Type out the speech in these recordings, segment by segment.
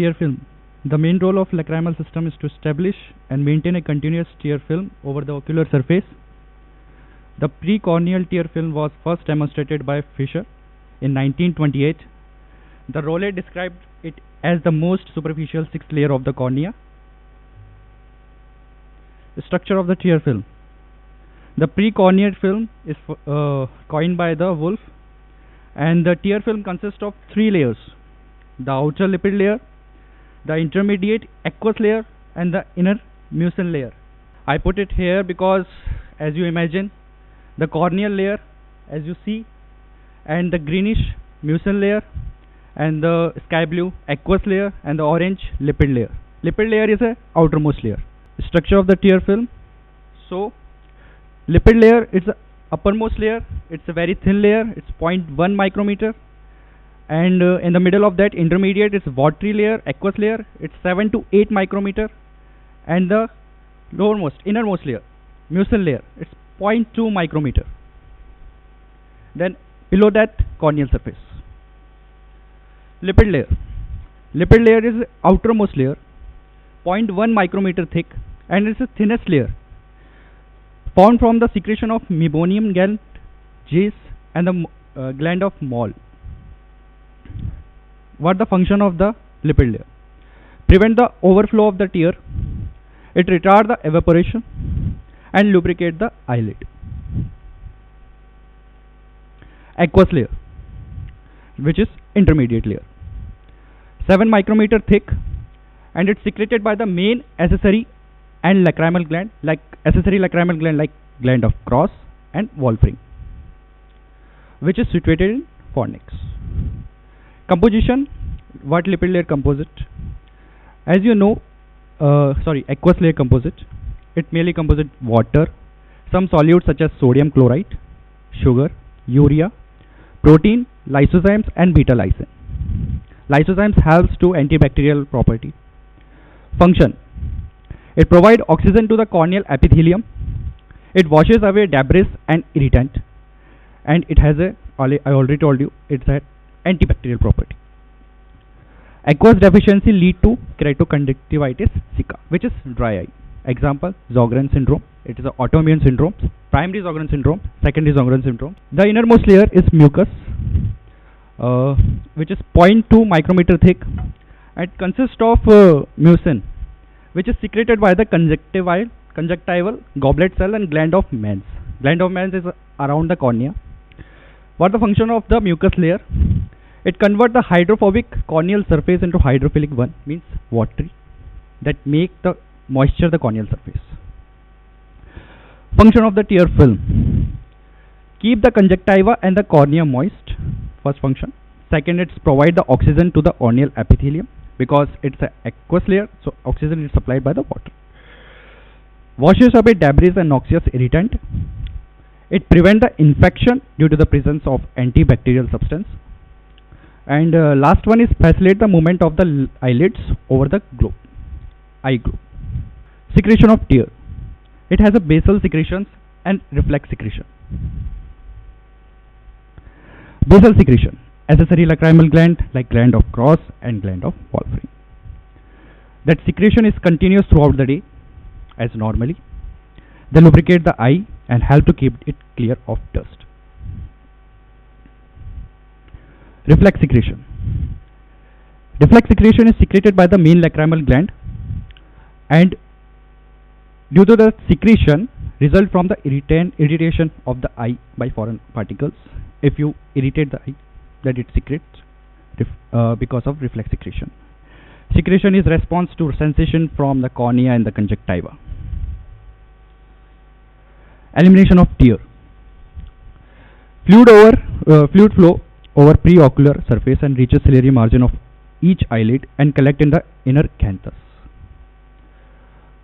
Tear film. The main role of lacrimal system is to establish and maintain a continuous tear film over the ocular surface. The precorneal tear film was first demonstrated by Fisher in 1928. The Rowley described it as the most superficial sixth layer of the cornea. The structure of the tear film. The precorneal film is coined by the Wolf, and the tear film consists of three layers: the outer lipid layer, the intermediate aqueous layer, and the inner mucin layer. I put it here because, as you imagine, the corneal layer, as you see, and the greenish mucin layer, and the sky blue aqueous layer, and the orange lipid layer. Lipid layer is a outermost layer. Structure of the tear film. So, lipid layer is the uppermost layer. It's a very thin layer. It's 0.1 micrometer. And in the middle of that intermediate is watery layer, aqueous layer. It's 7 to 8 micrometer. And the innermost layer, mucin layer, it's 0.2 micrometer. Then below that, corneal surface. Lipid layer. Lipid layer is the outermost layer, 0.1 micrometer thick, and it's the thinnest layer, formed from the secretion of meibomian gland, J's, and the gland of Moll. What the function of the lipid layer? Prevent the overflow of the tear. It retards the evaporation and lubricate the eyelid. Aqueous layer, which is intermediate layer, 7 micrometer thick, and it's secreted by the main accessory and lacrimal gland, like accessory lacrimal gland like gland of Cross and Wolfram, which is situated in fornix. Composition. What lipid layer composite? As you know, aqueous layer composite. It mainly composite water, some solutes such as sodium chloride, sugar, urea, protein, lysozymes, and beta lysine. Lysozymes helps to antibacterial property. Function. It provides oxygen to the corneal epithelium. It washes away debris and irritant, and it has I already told you, it's an antibacterial property. Aqueous deficiency lead to keratoconjunctivitis sicca, which is dry eye. Example, Sjogren syndrome. It is an autoimmune syndrome. Primary Sjogren syndrome, secondary Sjogren syndrome. The innermost layer is mucus, which is 0.2 micrometer thick. It consists of mucin, which is secreted by the conjunctival, goblet cell, and gland of Mans. Gland of Mans is around the cornea. What the function of the mucus layer? It converts the hydrophobic corneal surface into hydrophilic one, means watery, that make the moisture the corneal surface. Function of the tear film. Keep the conjunctiva and the cornea moist. First function. Second, it's provide the oxygen to the corneal epithelium, because it's an aqueous layer, so oxygen is supplied by the water. Washes away debris and noxious irritant. It prevents the infection due to the presence of antibacterial substance. And last one is facilitate the movement of the eyelids over the eye globe. Secretion of tear. It has a basal secretions and reflex secretion. Basal secretion. Accessory lacrimal gland like gland of Cross and gland of Wolfram. That secretion is continuous throughout the day as normally. They lubricate the eye and help to keep it clear of dust. Reflex secretion. Reflex secretion is secreted by the main lacrimal gland, and due to the secretion result from the irritation of the eye by foreign particles. If you irritate the eye, that it secretes because of reflex secretion. Secretion is response to sensation from the cornea and the conjunctiva. Elimination of tear. Fluid flow over preocular surface and reaches ciliary margin of each eyelid and collect in the inner canthus.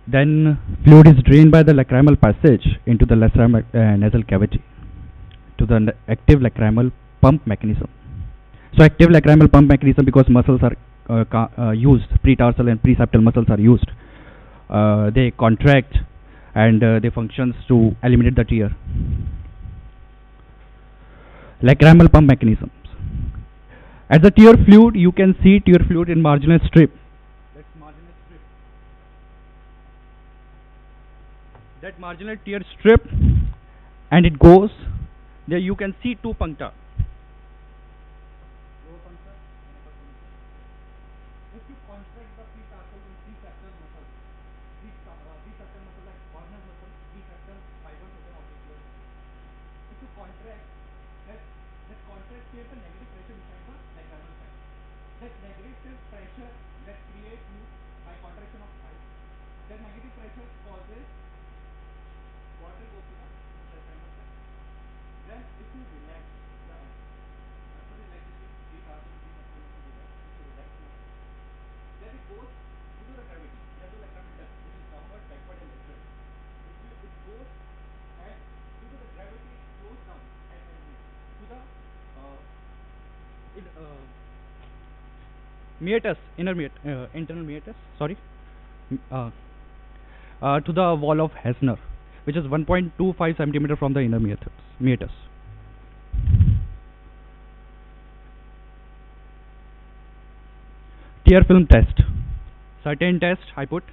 Then fluid is drained by the lacrimal passage into the nasal cavity to the active lacrimal pump mechanism. So active lacrimal pump mechanism, because muscles are used, pretarsal and preseptal muscles are used. They contract and they functions to eliminate the tear. Lacrimal pump mechanisms. As the tear fluid, you can see tear fluid in marginal strip that marginal tear strip, and it goes there. You can see two puncta. If you contract the pretarsal in prefrontal muscle, prefrontal muscle like corner muscle, prefrontal fibers of the auricular. If you contract that, that contract creates a negative pressure inside the lacrimal sac. That negative pressure that creates you by contraction of thigh. That negative pressure causes water go to the lacrimal sac. Then if you relax the after relaxation, pretarsal prefrontal muscle relax. If you relax the muscle, then it goes due to the gravity. That's the lacrimal duct, which is downward, backward, and lateral. It goes and due to the gravity, it flows down and to the meatus, internal meatus. Sorry, uh, to the wall of Hessner, which is 1.25 centimeter from the inner meatus. Tear film test. Certain test I put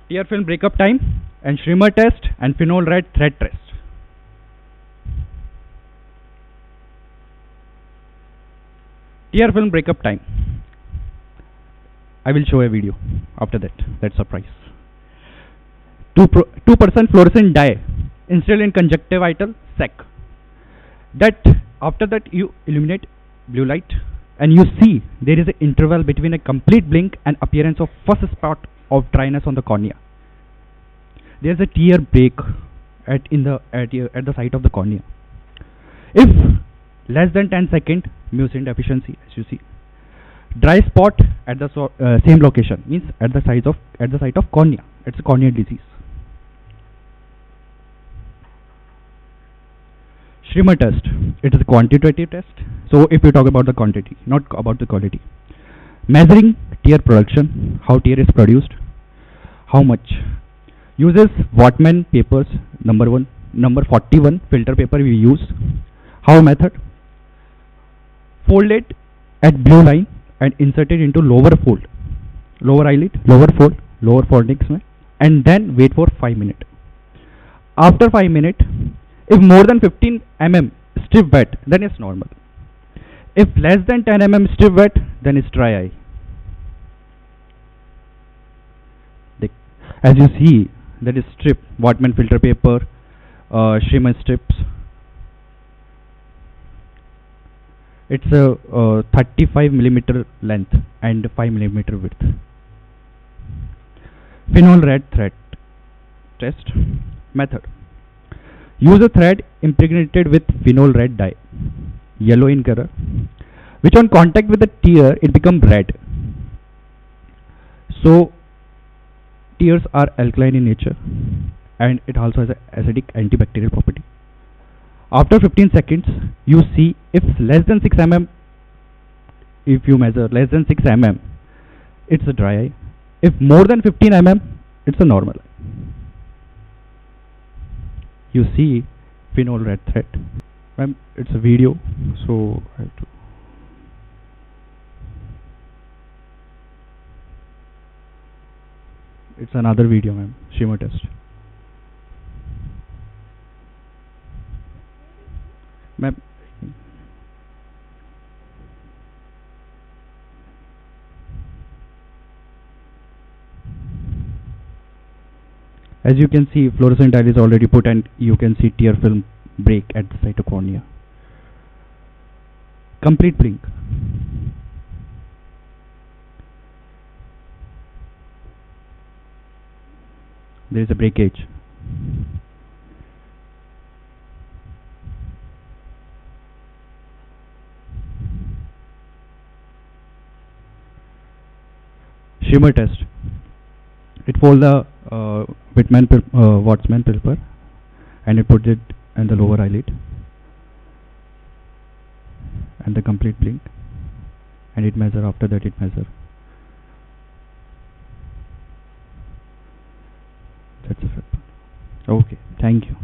tear film breakup time and Schirmer test and phenol red thread test. Tear film breakup time. I will show a video after that. That's surprise. 2% fluorescent dye instilled in conjunctival sac. That after that you illuminate blue light and you see there is an interval between a complete blink and appearance of first spot of dryness on the cornea. There is a tear break at the site of the cornea. If less than 10 second mucin deficiency, as you see, dry spot at the same location means at the site of cornea. It's a corneal disease. Schirmer test. It is a quantitative test. So if we talk about the quantity, not about the quality, measuring tear production, how tear is produced, how much. Uses Whatman papers, number 41 filter paper we use. How method? Fold it at blue line and insert it into lower fold, lower eyelid, lower fold, lower fornix में, and then wait for 5 minutes. After 5 minutes, if more than 15 mm stiff wet, then it's normal. If less than 10 mm stiff wet, then it's dry eye. As you see, that is strip, Whatman filter paper, Schirmer strips. It's a 35 millimeter length and 5 millimeter width. Phenol red thread test method. Use a thread impregnated with phenol red dye, yellow in color, which on contact with the tear it becomes red. So tears are alkaline in nature and it also has an acidic antibacterial property. After 15 seconds, you see if less than 6 mm, if you measure less than 6 mm, it's a dry eye. If more than 15 mm, it's a normal eye. You see phenol red thread. Ma'am, it's a video, so I have to. It's another video, ma'am. Schirmer test. Ma'am, as you can see, fluorescent dye is already put and you can see tear film break at the site of cornea. Complete blink. There is a breakage. Schirmer test. It folds the Whatman paper and it puts it in the lower eyelid and the complete blink, and it measure after that. It measure. That's it. Okay, thank you.